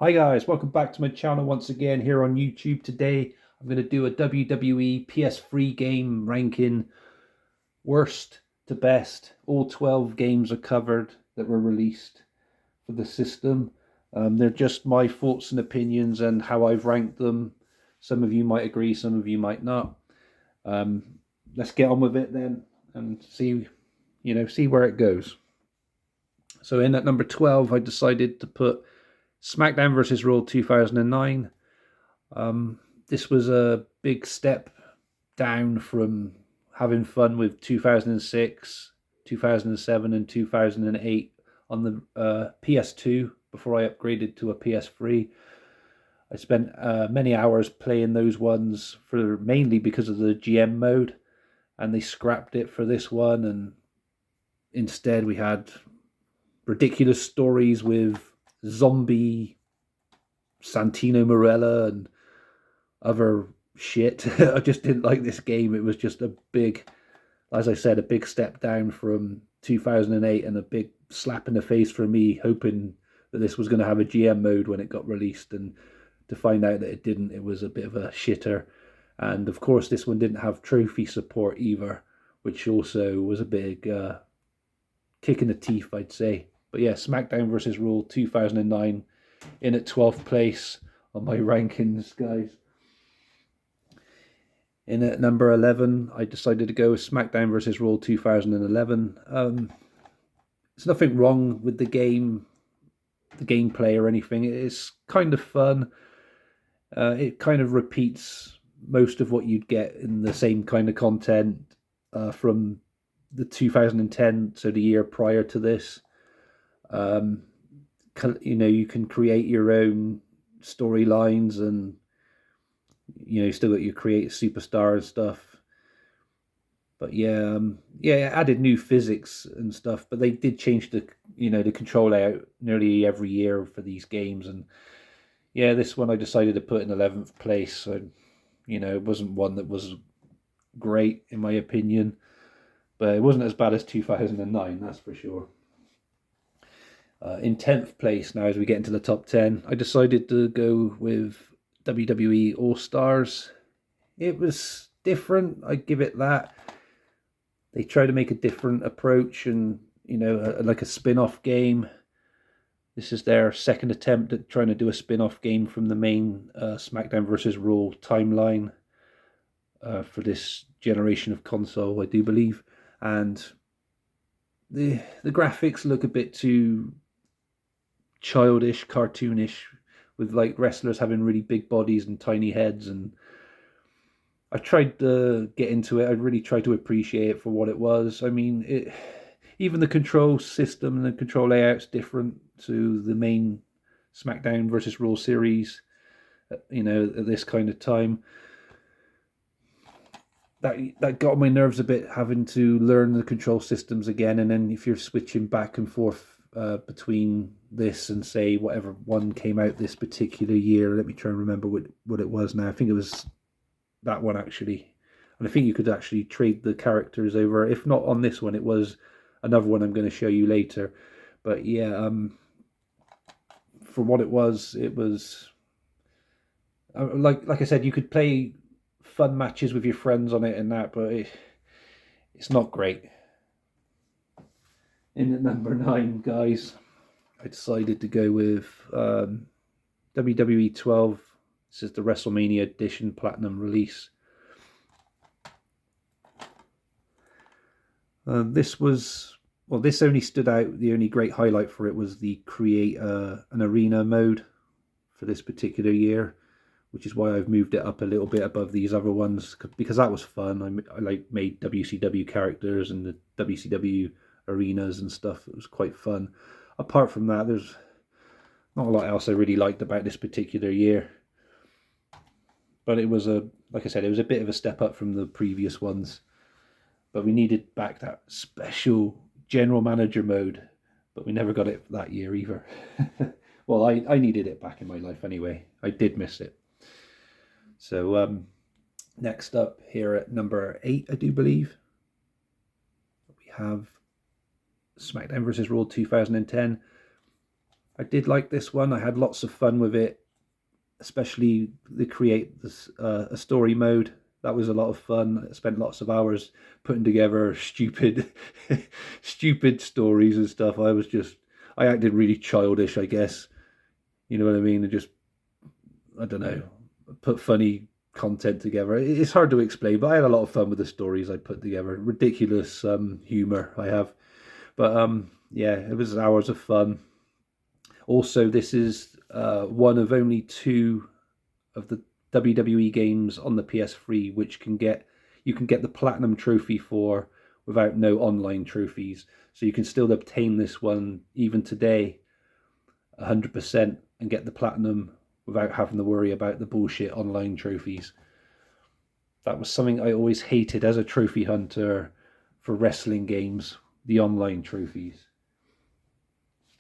Hi guys, welcome back to my channel once again here on YouTube. Today I'm going to do a WWE PS3 game ranking, worst to best. All 12 games are covered that were released for the system. They're just my thoughts and opinions and how I've ranked them. Some of you might agree, some of you might not. Um, let's get on with it then and see where it goes. So in at number 12, I decided to put SmackDown vs. Raw 2009. This was a big step down from having fun with 2006, 2007, and 2008 on the PS2 before I upgraded to a PS3. I spent many hours playing those ones for mainly because of the GM mode, and they scrapped it for this one, and instead we had ridiculous stories with zombie Santino Morella and other shit. I just didn't like this game. It was just a big, as I said, a big step down from 2008 and a big slap in the face for me, hoping that this was going to have a GM mode when it got released, and to find out that it didn't, it was a bit of a shitter. And of course, this one didn't have trophy support either, which also was a big kick in the teeth, I'd say. But yeah, SmackDown vs. Raw 2009 in at 12th place on my rankings, guys. In at number 11, I decided to go with SmackDown vs. Raw 2011. There's nothing wrong with the game, the gameplay or anything. It's kind of fun. It kind of repeats most of what you'd get in the same kind of content from the 2010, so the year prior to this. You can create your own storylines, and you still got your create superstar and stuff. But yeah, it added new physics and stuff. But they did change the control layout nearly every year for these games, and yeah, this one I decided to put in 11th place. So it wasn't one that was great in my opinion, but it wasn't as bad as 2009, that's for sure. In 10th place, now as we get into the top 10, I decided to go with WWE All Stars. It was different, I give it that. They try to make a different approach and, like a spin off game. This is their second attempt at trying to do a spin off game from the main SmackDown vs. Raw timeline for this generation of console, I do believe. And the graphics look a bit too childish, cartoonish, with like wrestlers having really big bodies and tiny heads. And I tried to get into it. I really tried to appreciate it for what it was. I mean, even the control system and the control layout's different to the main SmackDown versus Raw series. At this kind of time, that got on my nerves a bit, having to learn the control systems again. And then if you're switching back and forth between this and say whatever one came out this particular year, let me try and remember what it was now. I think it was that one actually, and I think you could actually trade the characters over. If not on this one, it was another one I'm going to show you later. But yeah, for what it was like I said, you could play fun matches with your friends on it and that, but it's not great. In at number 9, guys, I decided to go with WWE 12. This is the WrestleMania Edition Platinum release. This only stood out. The only great highlight for it was the create an arena mode for this particular year, which is why I've moved it up a little bit above these other ones, because that was fun. I made WCW characters and the WCW arenas and stuff. It was quite fun. Apart from that, there's not a lot else I really liked about this particular year. But it was like I said, it was a bit of a step up from the previous ones. But we needed back that special general manager mode, but we never got it that year either. Well, I needed it back in my life anyway. I did miss it. So next up here at number 8, I do believe, we have SmackDown vs. Raw 2010. I did like this one. I had lots of fun with it, especially the create this a story mode. That was a lot of fun. I spent lots of hours putting together stupid, stupid stories and stuff. I acted really childish, I guess. You know what I mean? And just, I don't know, put funny content together. It's hard to explain, but I had a lot of fun with the stories I put together. Ridiculous humor I have, but yeah, it was hours of fun. Also, this is one of only two of the WWE games on the PS3 which you can get the platinum trophy for without no online trophies. So you can still obtain this one even today, 100%, and get the platinum without having to worry about the bullshit online trophies. That was something I always hated as a trophy hunter for wrestling games, the online trophies.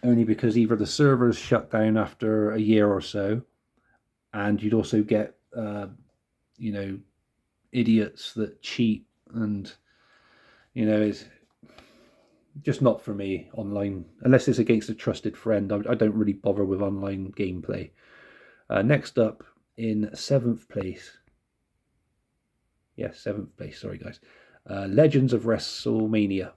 Only because either the servers shut down after a year or so, and you'd also get, you know, idiots that cheat, and, you know, it's just not for me online. Unless it's against a trusted friend, I don't really bother with online gameplay. Next up, in seventh place, seventh place, sorry guys, Legends of WrestleMania.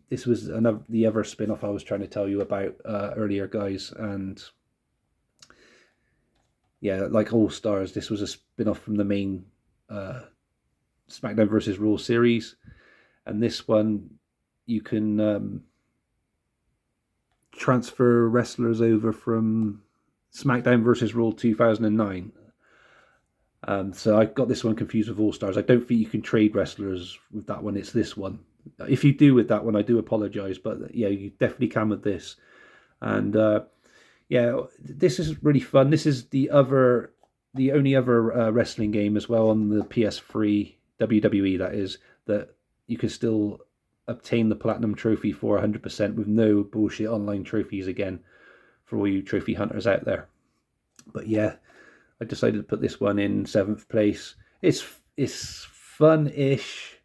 This was the other spin-off I was trying to tell you about earlier, guys, and yeah, like All Stars, this was a spin-off from the main SmackDown vs. Raw series, and this one you can transfer wrestlers over from SmackDown vs. Raw 2009. So I got this one confused with All Stars. I don't think you can trade wrestlers with that one. It's this one. If you do with that one, I do apologize, but yeah, you definitely can with this. And yeah, this is really fun. This is the only other wrestling game as well on the PS3, WWE that is, that you can still obtain the platinum trophy for 100% with no bullshit online trophies again, for all you trophy hunters out there. But yeah, I decided to put this one in seventh place. It's fun-ish.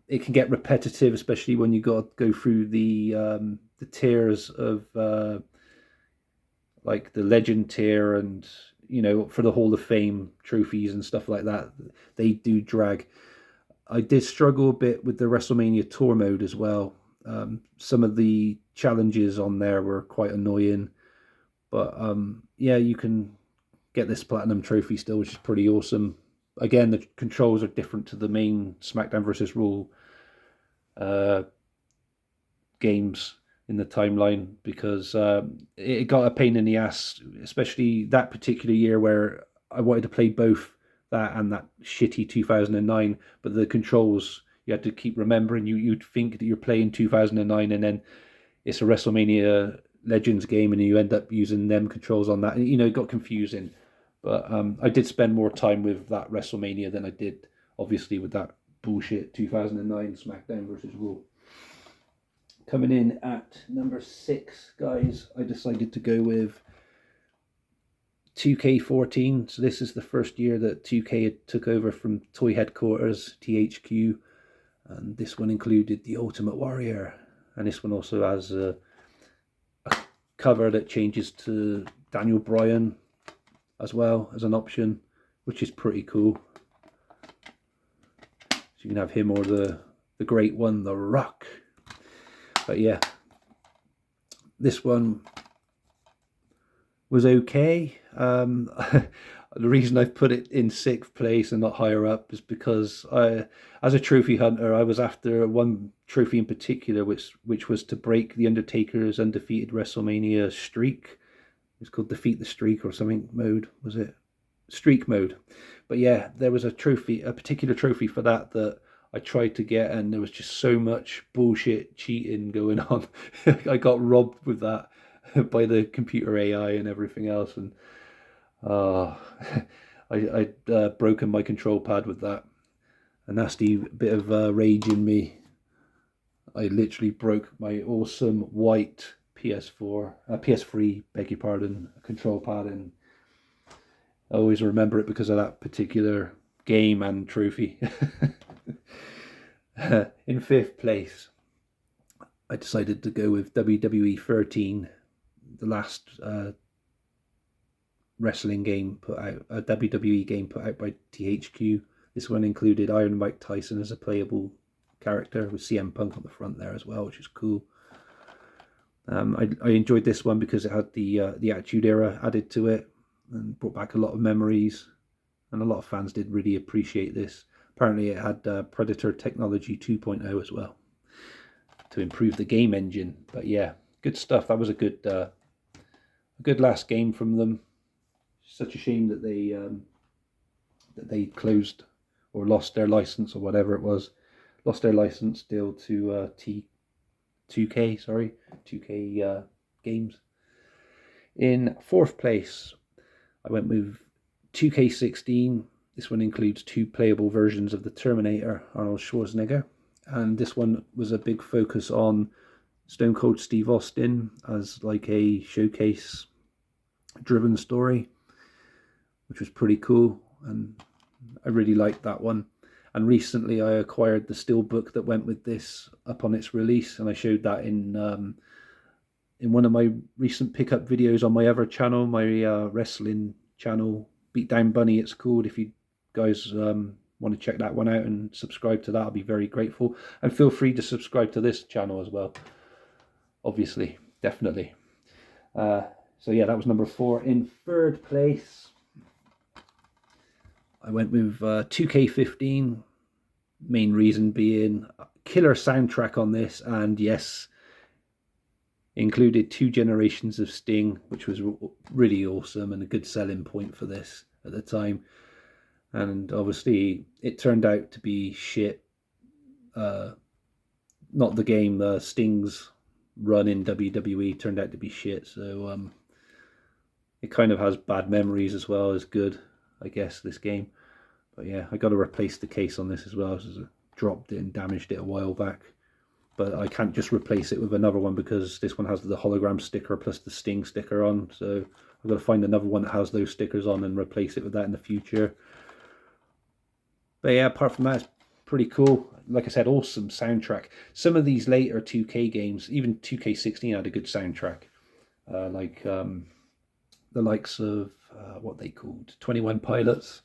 It can get repetitive, especially when you got to go through the tiers of like the legend tier, and you know, for the Hall of Fame trophies and stuff like that. They do drag. I did struggle a bit with the WrestleMania Tour mode as well. Some of the challenges on there were quite annoying, but yeah, you can get this platinum trophy still, which is pretty awesome. Again, the controls are different to the main SmackDown vs. Raw games in the timeline, because it got a pain in the ass, especially that particular year where I wanted to play both that and that shitty 2009, but the controls, you had to keep remembering. You'd think that you're playing 2009 and then it's a WrestleMania Legends game and you end up using them controls on that. You know, it got confusing. But I did spend more time with that WrestleMania than I did, obviously, with that bullshit 2009 SmackDown vs. Raw. Coming in at number 6, guys, I decided to go with 2K14. So this is the first year that 2K took over from Toy Headquarters, THQ. And this one included the Ultimate Warrior. And this one also has a cover that changes to Daniel Bryan as well as an option, which is pretty cool. So you can have him or the great one, The Rock. But yeah, this one was okay. The reason I've put it in 6th place and not higher up is because as a trophy hunter, I was after one trophy in particular, which was to break the Undertaker's undefeated WrestleMania streak. It's called Defeat the Streak or something mode, was it? Streak mode. But yeah, there was a particular trophy for that I tried to get, and there was just so much bullshit cheating going on. I got robbed with that by the computer AI and everything else, and I'd broken my control pad with that. A nasty bit of rage in me. I literally broke my awesome white PS3, beg your pardon, control pad, and I always remember it because of that particular game and trophy. In 5th place, I decided to go with WWE 13. the last wrestling game put out, a WWE game put out by THQ. This one included Iron Mike Tyson as a playable character with CM Punk on the front there as well, which is cool. I enjoyed this one because it had the Attitude Era added to it and brought back a lot of memories, and a lot of fans did really appreciate this. Apparently it had Predator Technology 2.0 as well to improve the game engine. But yeah, good stuff. That was a good last game from them. Such a shame that they closed or lost their license or whatever it was. Lost their license deal to 2K games. In fourth place, I went with 2K16. This one includes 2 playable versions of the Terminator, Arnold Schwarzenegger, and this one was a big focus on Stone Cold Steve Austin as like a showcase driven story, which was pretty cool, and I really liked that one. And recently I acquired the steelbook that went with this upon its release, and I showed that in one of my recent pickup videos on my other channel, my wrestling channel, Beatdown Bunny it's called. If you guys want to check that one out and subscribe to that, I'll be very grateful. And feel free to subscribe to this channel as well, obviously, definitely. So yeah, that was number 4. In third place, I went with 2K15. Main reason being killer soundtrack on this, and yes, included 2 generations of Sting, which was really awesome and a good selling point for this at the time. And obviously it turned out to be shit. Not the game, Sting's run in WWE turned out to be shit, so it kind of has bad memories as well as good, I guess, this game. But yeah, I got to replace the case on this as well, because I dropped it and damaged it a while back. But I can't just replace it with another one because this one has the hologram sticker plus the Sting sticker on. So I've got to find another one that has those stickers on and replace it with that in the future. But yeah, apart from that, it's pretty cool. Like I said, awesome soundtrack. Some of these later 2K games, even 2K16 had a good soundtrack. Like the likes of, what they called, 21 Pilots,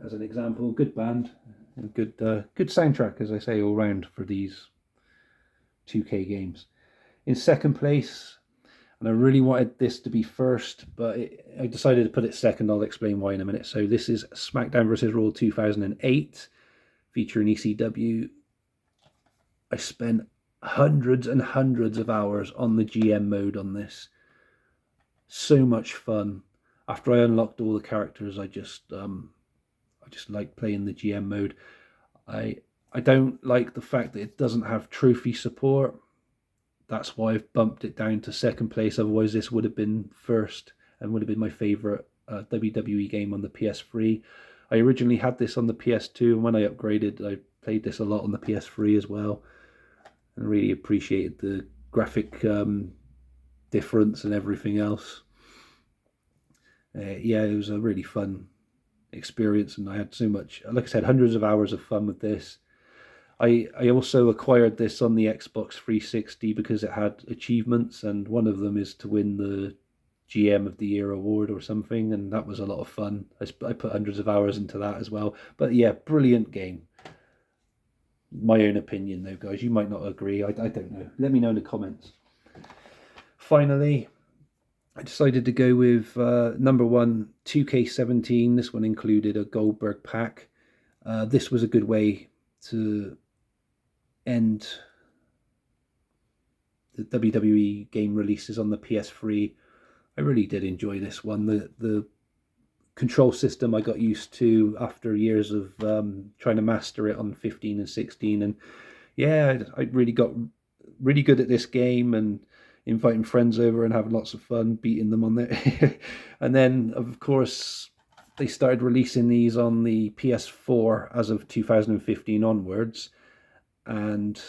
as an example. Good band and good soundtrack, as I say, all round for these 2K games. In second place, and I really wanted this to be first, but I decided to put it second. I'll explain why in a minute. So this is SmackDown vs. Raw 2008, featuring ECW. I spent hundreds and hundreds of hours on the GM mode on this. So much fun. After I unlocked all the characters, I just like playing the GM mode. I don't like the fact that it doesn't have trophy support. That's why I've bumped it down to second place. Otherwise, this would have been first and would have been my favourite WWE game on the PS3. I originally had this on the PS2, and when I upgraded, I played this a lot on the PS3 as well, and really appreciated the graphic difference and everything else. Yeah, it was a really fun experience, and I had so much, like I said, hundreds of hours of fun with this. I also acquired this on the Xbox 360 because it had achievements, and one of them is to win the GM of the Year award or something, and that was a lot of fun. I put hundreds of hours into that as well. But yeah, brilliant game. My own opinion though, guys. You might not agree. I don't know. Let me know in the comments. Finally, I decided to go with number 1, 2K17. This one included a Goldberg pack. This was a good way to end the WWE game releases on the PS3. I really did enjoy this one. The control system I got used to after years of trying to master it on 15 and 16. And yeah, I really got really good at this game and inviting friends over and having lots of fun beating them on there. And then, of course, they started releasing these on the PS4 as of 2015 onwards. And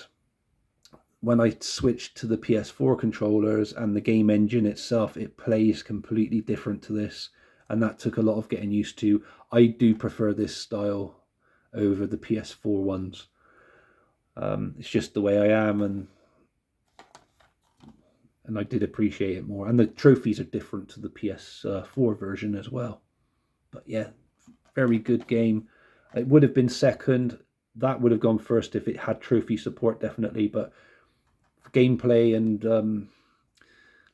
when I switched to the PS4 controllers and the game engine itself, it plays completely different to this. And that took a lot of getting used to. I do prefer this style over the PS4 ones. It's just the way I am, and and I did appreciate it more. And the trophies are different to the PS4 version as well. But yeah, very good game. It would have been second. That would have gone first if it had trophy support, definitely. But gameplay and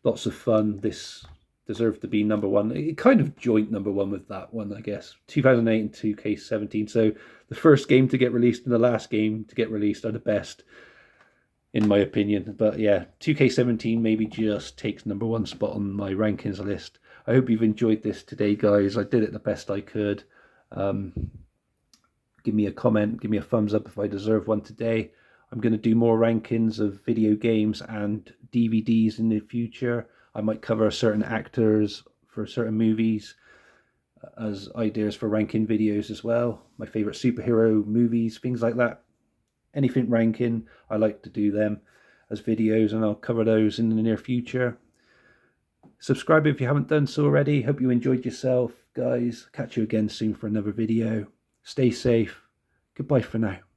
lots of fun, this deserved to be number one. It kind of joint number one with that one, I guess. 2008 and 2K17. So the first game to get released and the last game to get released are the best, in my opinion. But yeah, 2K17 maybe just takes number one spot on my rankings list. I hope you've enjoyed this today, guys. I did it the best I could. Give me a comment, give me a thumbs up if I deserve one today. I'm going to do more rankings of video games and DVDs in the future. I might cover certain actors for certain movies as ideas for ranking videos as well. My favorite superhero movies, things like that. Anything ranking, I like to do them as videos, and I'll cover those in the near future. Subscribe if you haven't done so already. Hope you enjoyed yourself, guys. Catch you again soon for another video. Stay safe. Goodbye for now.